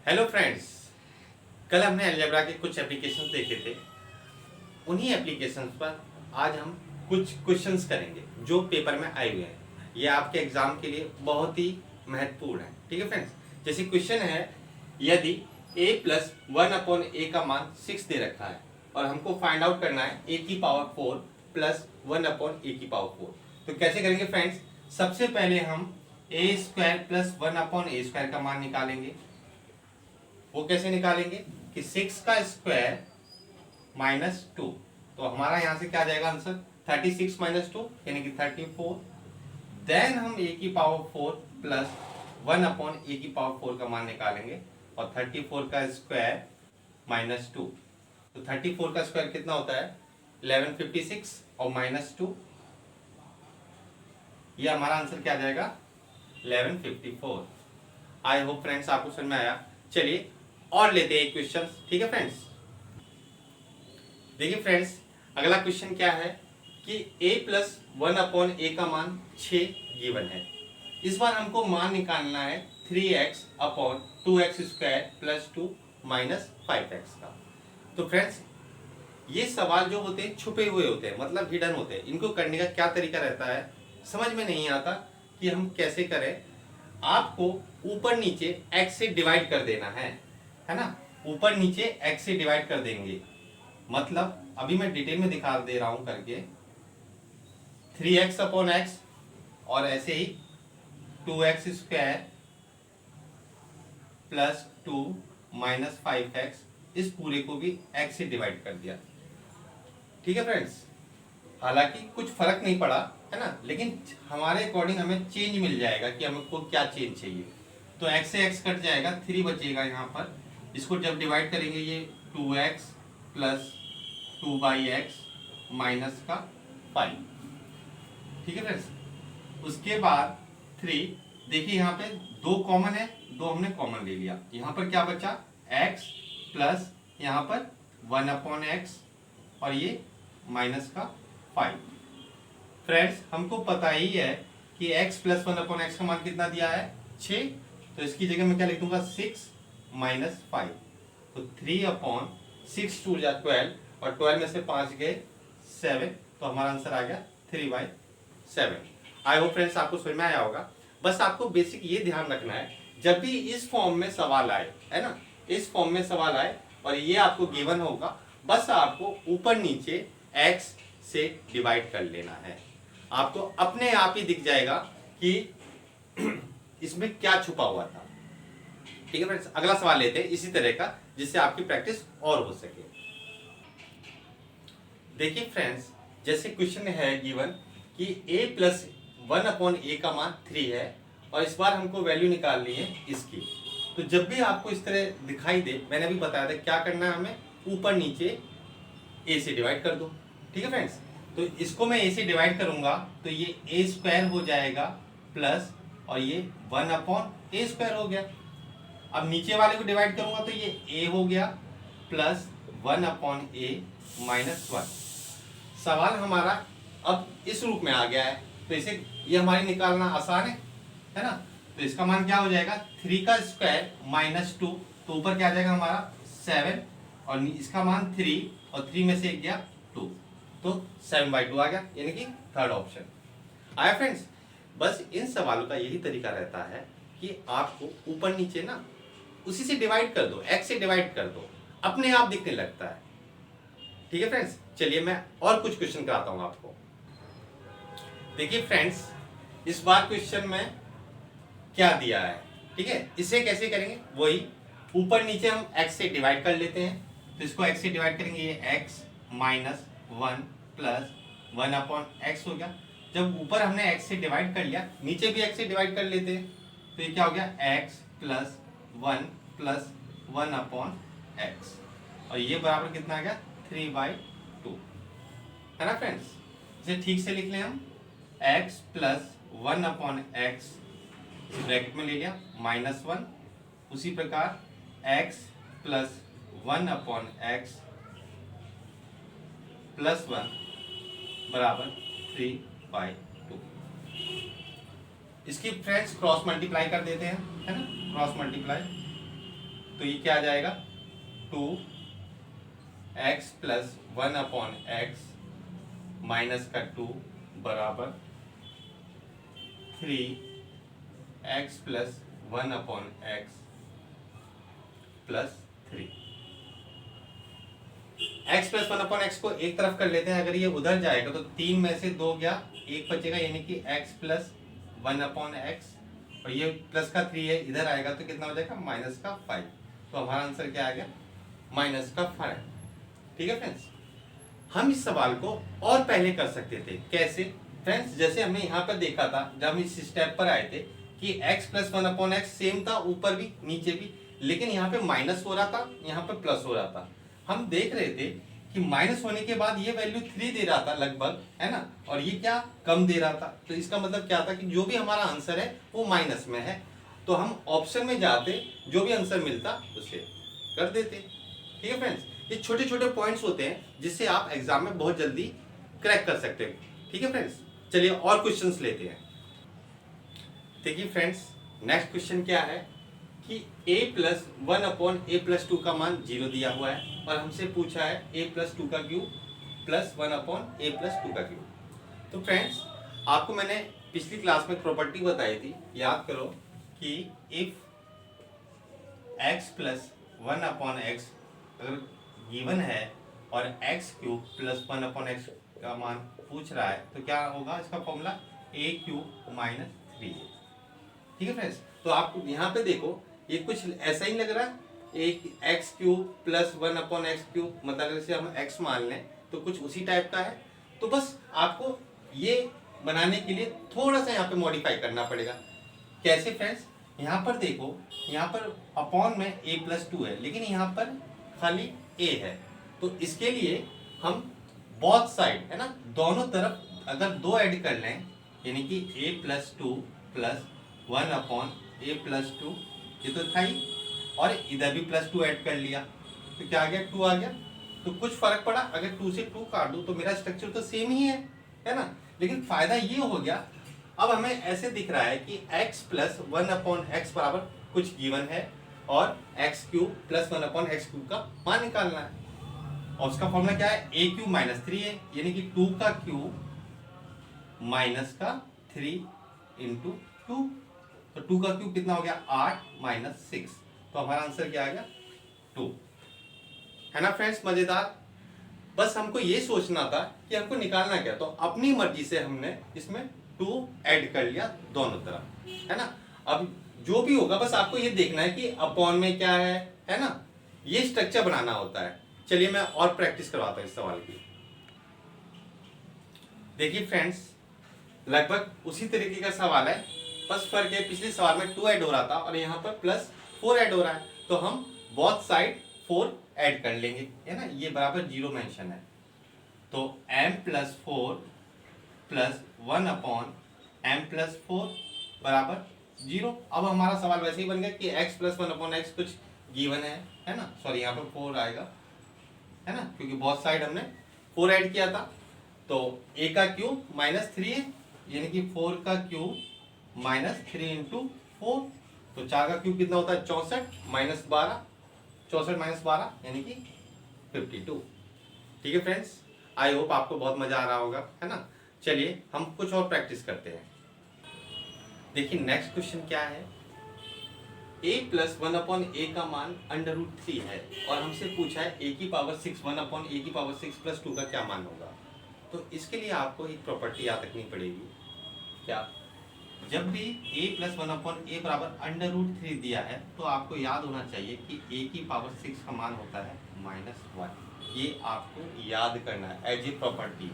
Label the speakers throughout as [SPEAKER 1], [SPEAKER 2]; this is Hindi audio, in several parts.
[SPEAKER 1] Hello friends. कल हमने अलजेब्रा के कुछ एप्लीकेशंस देखे थे। उन्हीं एप्लीकेशंस पर आज हम कुछ क्वेश्चंस करेंगे जो पेपर में आए हुए हैं। ये आपके एग्जाम के लिए बहुत ही महत्वपूर्ण है। ठीक है फ्रेंड्स, जैसे क्वेश्चन है, यदि a प्लस 1/a का मान 6 दे रखा है और हमको फाइंड आउट करना है a की पावर 4 प्लस 1/a की पावर 4, तो कैसे करेंगे फ्रेंड्स? सबसे पहले हम a square plus 1/a square का मान निकालेंगे। वो कैसे निकालेंगे कि 6 का स्क्वायर माइनस 2, तो हमारा यहां से क्या आ जाएगा आंसर 36 माइनस 2 यानी कि 34। देन हम a की पावर 4 प्लस 1/a की पावर 4 का मान निकालेंगे और 34 का स्क्वायर माइनस 2, तो 34 का स्क्वायर कितना होता है 1156 और माइनस 2, ये हमारा आंसर क्या आ जाएगा 1154। आई होप फ्रेंड्स आपको समझ में आया। चलिए और लेते हैं क्वेश्चन। ठीक है फ्रेंड्स, देखिए फ्रेंड्स, अगला क्वेश्चन क्या है कि a प्लस 1/a का मान 6 गिवन है। इस बार हमको मान निकालना है 3x/2x² प्लस 2 माइनस 5x का। तो फ्रेंड्स, ये सवाल जो होते हैं छुपे हुए होते हैं, मतलब हिडन होते हैं। इनको करने का क्या तरीका रहता है समझ में नहीं आता कि हम कैसे करें। आपको ऊपर नीचे x से डिवाइड कर देना है ना। ऊपर नीचे x से डिवाइड कर देंगे, मतलब अभी मैं डिटेल में दिखा दे रहा हूं करके। 3x/x और ऐसे ही 2x² प्लस 2 माइनस 5x, इस पूरे को भी x से डिवाइड कर दिया। ठीक है फ्रेंड्स, हालांकि कुछ फर्क नहीं पड़ा है ना, लेकिन हमारे अकॉर्डिंग हमें चेंज मिल जाएगा कि हमको क्या चेंज चाहिए। तो x से x कट जाएगा, 3 बचेगा यहाँ पर। इसको जब डिवाइड करेंगे ये 2x प्लस 2/x माइनस का 5। ठीक है फ्रेंड्स, उसके बाद 3, देखिए यहाँ पे 2 कॉमन है, 2 हमने कॉमन ले लिया। यहाँ पर क्या बचा x प्लस यहाँ पर 1/x और ये माइनस का 5। फ्रेंड्स, हमको पता ही है कि x प्लस 1/x का मान कितना दिया है 6, तो इसकी जगह मैं क्या लिख दूंगा 6 माइनस 5, तो 3/6 2 जा 12 और 12 में से 5 गए 7, तो हमारा आंसर आ गया 3/7। आई होप फ्रेंड्स आपको समझ में आया होगा। बस आपको बेसिक ये ध्यान रखना है, जब भी इस फॉर्म में सवाल आए, है ना, इस फॉर्म में सवाल आए और ये आपको गिवन होगा, बस आपको ऊपर नीचे x से डिवाइड कर लेना है। आपको अपने आप ही दिख जाएगा कि इसमें क्या छुपा हुआ था। ठीक है फ्रेंड्स, अगला सवाल लेते हैं इसी तरह का, जिससे आपकी प्रैक्टिस और हो सके। देखिए फ्रेंड्स, जैसे क्वेश्चन है गिवन कि a प्लस 1/a का मान 3 है और इस बार हमको वैल्यू निकालनी है इसकी। तो जब भी आपको इस तरह दिखाई दे, मैंने अभी बताया था क्या करना है हमें, ऊपर नीचे a से डिवाइड कर दो। ठीक है फ्रेंड्स, तो इसको मैं a से डिवाइड करूंगा तो ये a² हो जाएगा प्लस और ये 1/a² हो गया। अब नीचे वाले को डिवाइड करूंगा तो ये a हो गया प्लस 1/a माइनस 1। सवाल हमारा अब इस रूप में आ गया है, तो इसे ये हमारी निकालना आसान है ना। तो इसका मान क्या हो जाएगा 3 का स्क्वायर माइनस 2, तो ऊपर क्या आ जाएगा हमारा 7 और इसका मान 3 और 3 में से 1 गया 2, तो 7/2 आ गया, यानी कि थर्ड ऑप्शन आया। फ्रेंड्स, बस इन सवालों का यही तरीका रहता है कि आपको ऊपर नीचे ना उसी से डिवाइड कर दो, x से डिवाइड कर दो, अपने आप दिखने लगता है। ठीक है फ्रेंड्स, चलिए मैं और कुछ क्वेश्चन कराता हूं आपको। देखिए फ्रेंड्स, इस बार क्वेश्चन में क्या दिया है, ठीक है, इसे कैसे करेंगे, वही ऊपर नीचे हम x से डिवाइड कर लेते हैं। तो इसको x से डिवाइड करेंगे, ये x माइनस 1 प्लस 1/x हो गया। जब ऊपर हमने x से डिवाइड कर लिया, नीचे भी x से डिवाइड कर लेते हैं, तो ये क्या हो गया x प्लस 1 प्लस 1/x और ये बराबर कितना आ गया 3/2, है ना फ्रेंड्स। इसे ठीक से लिख लें हम, x प्लस 1/x ब्रैकेट में ले लिया माइनस 1, उसी प्रकार x प्लस 1/x प्लस 1 बराबर 3/2। इसकी फ्रेंड्स क्रॉस मल्टीप्लाई कर देते हैं, है ना, क्रॉस मल्टीप्लाई। तो ये क्या आ जाएगा 2x प्लस 1/x माइनस का 2 बराबर 3x plus 1/x plus 3। x plus 1/x को एक तरफ कर लेते हैं, अगर ये उधर जाएगा तो 3 में से 2 गया, 1 बचेगा, यानी कि x प्लस 1/x, और ये प्लस का 3 है, इधर आएगा तो कितना हो जाएगा माइनस का 5। तो हमारा आंसर क्या आ गया माइनस का 5। ठीक है फ्रेंड्स, हम इस सवाल को और पहले कर सकते थे। कैसे फ्रेंड्स, जैसे हमने यहाँ पर देखा था जब हम इस स्टेप पर आए थे कि x प्लस 1/x सेम था, ऊपर भी नीचे भी, लेकिन यहाँ पे माइनस हो रहा था, यहाँ पे प्लस हो रहा था। हम देख रहे थे कि माइनस होने के बाद ये वैल्यू 3 दे रहा था लगभग, है ना, और ये क्या कम दे रहा था। तो इसका मतलब क्या था कि जो भी हमारा आंसर है वो माइनस में है, तो हम ऑप्शन में जाते, जो भी आंसर मिलता उसे कर देते। ठीक है फ्रेंड्स, ये छोटे छोटे पॉइंट्स होते हैं जिससे आप एग्जाम में बहुत जल्दी क्रैक कर सकते हो। ठीक है फ्रेंड्स, चलिए और क्वेश्चंस लेते हैं। देखिए फ्रेंड्स, नेक्स्ट क्वेश्चन क्या है कि a प्लस 1/a+2 का मान 0 दिया हुआ है और हमसे पूछा है a+2 का क्यूब प्लस 1/a+2 का क्यूब। तो फ्रेंड्स, आपको मैंने पिछली क्लास में प्रॉपर्टी बताई थी, याद करो कि इफ x प्लस 1/x अगर गिवन है और x³ प्लस 1/x का मान पूछ रहा है तो क्या होगा, इसका फॉर्मूला a³ - 3 है। ठीक है फ्रेंड्स, तो आप यहाँ पे देखो ये कुछ ऐसा ही लग रहा है, एक x³ प्लस 1/x³, मतलब जैसे हम x मान लें तो कुछ उसी टाइप का है। तो बस आपको ये बनाने के लिए थोड़ा सा यहाँ पे मॉडिफाई करना पड़ेगा। कैसे फ्रेंड्स, यहाँ पर देखो, यहाँ पर अपॉन में a+2 है, लेकिन यहाँ पर खाली a है, तो इसके लिए हम बोथ साइड, है ना, दोनों तरफ अगर 2 ऐड कर लें, यानी कि a+2 प्लस 1/a+2, ये तो था ही, और इधर भी +2 ऐड कर लिया तो क्या आ गया 2 आ गया। तो कुछ फर्क पड़ा, अगर 2 से 2 काट दूं तो मेरा स्ट्रक्चर तो सेम ही है ना, लेकिन फायदा ये हो गया, अब हमें ऐसे दिख रहा है कि x प्लस 1/x बराबर कुछ गिवन है और x³ प्लस 1/x³ का मान निकालना है, और उसका फॉर्मूला क्या है a³ - 3 है, यानी कि 2 का क्यूब माइनस का 3 इंटू 2, तो 2 का क्यूब कितना हो गया 8 - 6, तो हमारा आंसर क्या आ गया 2। है ना फ्रेंड्स, मजेदार। बस हमको ये सोचना था कि हमको निकालना क्या, तो अपनी मर्जी से हमने इसमें 2 ऐड कर लिया दोनों तरफ, है ना। अब जो भी होगा बस आपको ये देखना है कि अपॉन में क्या है ना, ये स्ट्रक्चर बनाना होता है। चलिए मैं और प्रैक्टिस करवाता हूँ इस सवाल की। देखिए फ्रेंड्स, लगभग उसी तरीके का सवाल है, बस फर्क है पिछले सवाल में 2 ऐड हो रहा था और यहाँ पर +4 ऐड हो रहा है, तो हम बोथ साइड 4 ऐड कर लेंगे, है ना, ये बराबर 0 मेंशन है, तो m+4 प्लस 1/m+4 बराबर 0। अब हमारा सवाल वैसे ही बन गया कि x प्लस 1/x कुछ गिवन है ना, सॉरी यहाँ पर 4 आएगा, है ना, क्योंकि बोथ साइड हमने 4 ऐड किया था, तो a का क्यूब -3 है, यानी कि 4 का क्यूब -3 इंटू 4, तो 4 का क्यूब कितना होता है 64 - 12, 64 - 12 यानी कि 52। ठीक है फ्रेंड्स, आई होप आपको बहुत मजा आ रहा होगा, है ना। चलिए हम कुछ और प्रैक्टिस करते हैं। देखिए नेक्स्ट क्वेश्चन क्या है, a प्लस 1/a का मान √3 है और हमसे पूछा है a⁻6 1/a⁻6 प्लस 2 का क्या मान होगा। तो इसके लिए आपको एक प्रॉपर्टी याद रखनी पड़ेगी। क्या, जब भी a प्लस 1/a बराबर √3 दिया है तो आपको याद होना चाहिए कि a⁻6 का मान होता है -1, ये आपको याद करना है एज ए प्रॉपर्टी।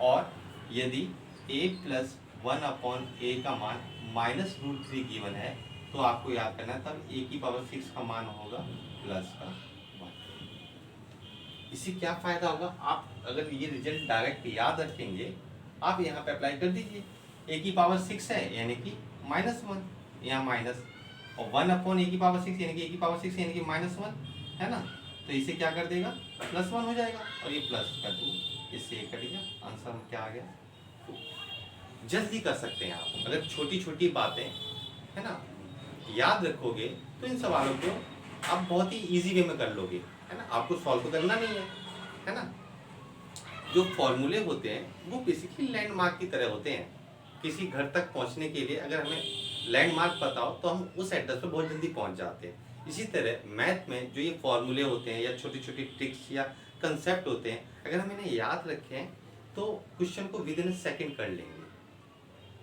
[SPEAKER 1] और यदि a प्लस 1/a का मान -√3 गिवन है तो आपको याद करना है तब a⁻6 का मान होगा +1। इससे क्या फायदा होगा, आप अगर ये रिजल्ट डायरेक्ट याद रखेंगे आप यहाँ पे अप्लाई कर दीजिए, a⁻6 है यानी कि -1, यहाँ माइनस, और 1/a⁻6 यानी कि a⁻6 यानी कि -1, है ना, तो इसे क्या कर देगा +1 हो जाएगा, और ये प्लस का 2, इससे ये कटेगा, आंसर क्या आ गया 2। जल्दी कर सकते हैं आप, अगर छोटी छोटी बातें, है ना, याद रखोगे तो इन सवालों को आप बहुत ही इजी वे में कर लोगे, है ना। आपको सॉल्व तो करना नहीं है ना। जो फॉर्मूले होते हैं वो बेसिकली लैंडमार्क की तरह होते हैं। किसी घर तक पहुंचने के लिए अगर हमें लैंडमार्क पता हो तो हम उस एड्रेस पर बहुत जल्दी पहुंच जाते हैं। इसी तरह मैथ में जो ये फॉर्मूले होते हैं या छोटी छोटी ट्रिक्स या कंसेप्ट होते हैं, अगर हम इन्हें याद रखें तो क्वेश्चन को विद इन सेकेंड कर लेंगे।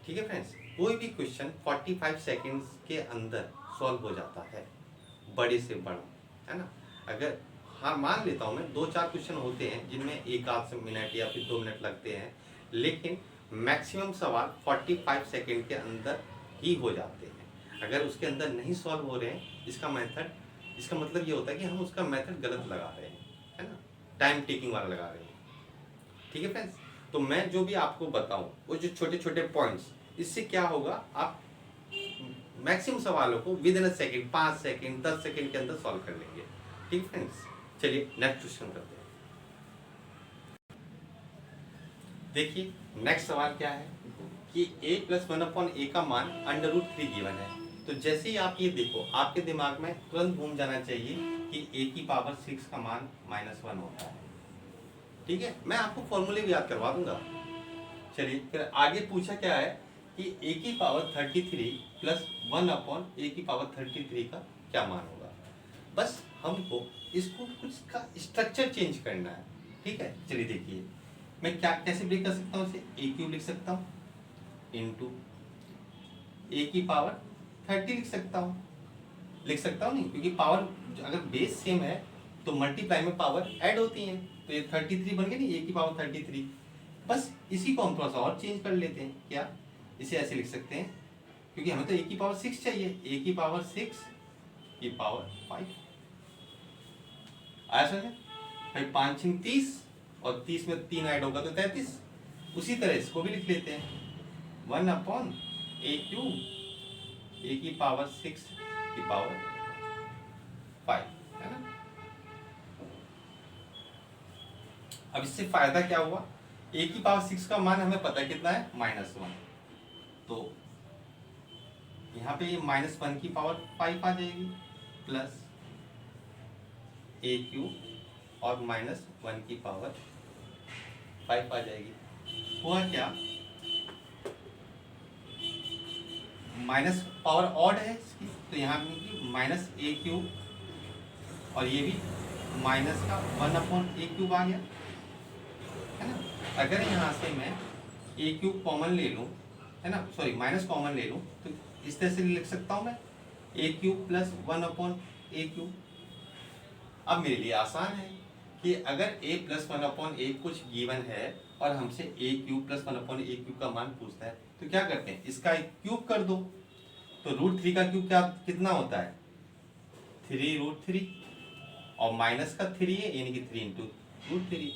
[SPEAKER 1] ठीक है फ्रेंड्स, कोई भी क्वेश्चन 45 सेकेंड्स के अंदर सॉल्व हो जाता है, बड़े से बड़ा, है ना। अगर हाँ मान लेता हूँ मैं 2-4 क्वेश्चन होते हैं जिनमें 1 आध मिनट या फिर 2 मिनट लगते हैं, लेकिन मैक्सिमम सवाल 45 सेकेंड के अंदर ही हो जाते हैं। अगर उसके अंदर नहीं सॉल्व हो रहे हैं, इसका मतलब ये होता है कि हम उसका मेथड गलत लगा रहे हैं, है ना, टाइम टेकिंग वाला लगा रहे हैं। ठीक है फ्रेंड्स, तो मैं जो भी आपको बताऊं वो जो छोटे छोटे पॉइंट्स, इससे क्या होगा, आप मैक्सिमम सवालों को with in a second, 5 second 10 second के अंदर सॉल्व कर लेंगे। ठीक फ्रेंड्स, चलिए नेक्स्ट क्वेश्चन करते हैं। देखिए नेक्स्ट सवाल क्या है कि a+1/a का मान √3 गिवन है। तो जैसे ही आप ये देखो, आपके दिमाग में तुरंत घूम जाना चाहिए कि a⁻6 का मान -1 होता है। ठीक है, मैं आपको फॉर्मूले भी याद करवा दूंगा। चलिए फिर आगे पूछा क्या है कि a⁻33 + 1/a⁻33 का क्या मान होगा। बस हमको इसको कुछ का स्ट्रक्चर चेंज करना है। ठीक है, चलिए देखिए मैं क्या कैसे ब्रेक कर सकता हूँ, इसे a³ लिख सकता हूँ इंटू a⁻30 लिख सकता हूँ नहीं, क्योंकि पावर अगर बेस सेम है तो मल्टीप्लाई में पावर ऐड होती है, तो ये 33 बन गया नहीं, a⁻33। बस इसी को हम थोड़ा सा और चेंज कर लेते हैं। क्या, इसे ऐसे लिख सकते हैं, क्योंकि हमें तो a⁻6 चाहिए, a⁻6 की पावर 5 आया समझे भाई। 5 × 30 और 30 में 3 ऐड होगा तो 33। उसी तरह इसको भी लिख लेते हैं 1/a⁻³ a⁻6 की पावर 5, है ना। अब इससे फायदा क्या हुआ, a⁻6 का मान हमें पता है कितना है, -1। तो यहाँ पे ये -1 की पावर 5 आ जाएगी, प्लस a³ और -1 की पावर 5 आ जाएगी। हुआ क्या, माइनस पावर ऑड है इसकी, तो यहाँ -a³ और ये भी माइनस का 1/a³ आ गया, है ना। अगर यहाँ से मैं a³ कॉमन ले लूँ, है ना, सॉरी माइनस कॉमन ले लूँ, तो इस तरह से लिख सकता हूँ मैं a³ + 1/a³। अब मेरे लिए आसान है कि अगर a + 1/a कुछ गिवन है और हमसे a³ + 1/a³ का मान पूछता है, तो क्या करते हैं, इसका एक क्यूब कर दो। तो √3 का क्यूब क्या कितना होता है, 3√3, और माइनस का 3 है, यानी कि 3 × √3,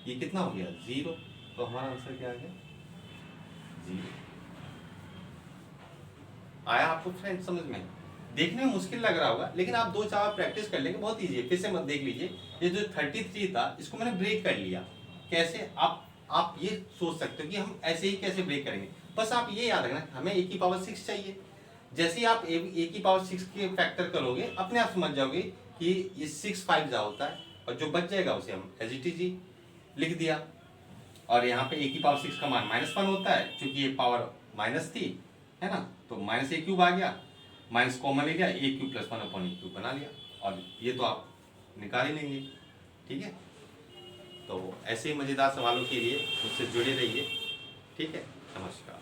[SPEAKER 1] ये कितना हो गया, 0। तो हमारा आंसर क्या आ गया, 0। आया आपको फ्रेंड समझ में। देखने में मुश्किल लग रहा होगा, लेकिन आप 2-4 बार प्रैक्टिस कर लेंगे, बहुत इजी है। फिर से मत देख लीजिए, ये जो 33 था इसको मैंने ब्रेक कर लिया। कैसे, आप ये सोच सकते हो कि हम ऐसे ही कैसे ब्रेक करेंगे। बस आप ये याद रखना, हमें a⁻6 चाहिए। जैसे ही आप a⁻6 के फैक्टर करोगे, अपने आप समझ जाओगे कि ये 6 5 जा होता है, और जो बच जाएगा उसे हम एज इट इज ही लिख दिया। और यहाँ पे a⁻6 का मान -1 होता है, क्योंकि ये पावर माइनस थी, है ना, तो -a³ आ गया, माइनस कॉमन ले लिया, a³ + 1/a³ बना लिया, और ये तो आप निकाल ही लेंगे। ठीक है, तो ऐसे ही मज़ेदार सवालों के लिए मुझसे जुड़े रहिए। ठीक है, नमस्कार।